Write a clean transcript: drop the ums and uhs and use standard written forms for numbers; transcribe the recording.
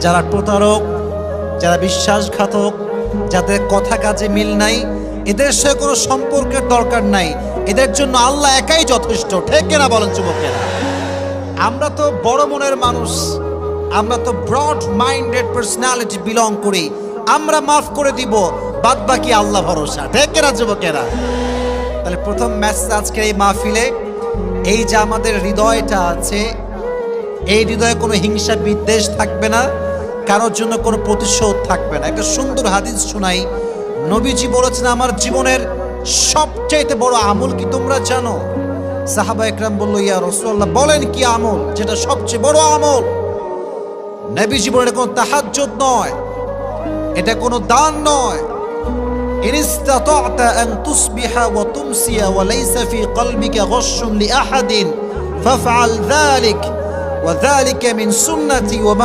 যারা প্রতারক, যারা বিশ্বাসঘাতক, যাদের কথা কাজে মিল নাই, এদের সাথে কোনো সম্পর্কের দরকার নাই। এদের জন্য আল্লাহ একাই যথেষ্ট। ঠিক কিনা বলেন যুবকেরা? আমরা তো বড় মনের মানুষ, আমরা তো ব্রড মাইন্ডেড পার্সোনালিটি বিলং করি। আমরা মাফ করে দিব, বাদ বাকি আল্লাহ ভরসা। ঠিক কিনা যুবকেরা? তাহলে প্রথম মেসেজ আজকের এই মাহফিলে, এই যে আমাদের হৃদয়টা আছে, এই হৃদয়ে কোনো হিংসা বিদ্বেষ থাকবে না, কারোর জন্য কোনো প্রতিশোধ থাকবে না। একটা সুন্দর হাদিস শোনাই। নবীজি বলেছেন, আমার জীবনের সবচাইতে বড় আমল কি তোমরা জানো? সাহাবা একরাম বলল, ইয়া রাসূলুল্লাহ, বলেন কি আমল যেটা সবচেয়ে বড় আমল? নবীজি বলেন, এটা কোনো তাহাজ্জুদ নয়, এটা কোনো দান নয়। ইন ইসতাতা'তা আন তুসবিহা ওয়া তুমসিয়া ওয়া লাইসা ফি কলবিকা গশশুন লিআহাদিন ফাফআল যালিক ওয়া যালিকা মিন সুন্নতি ওয়া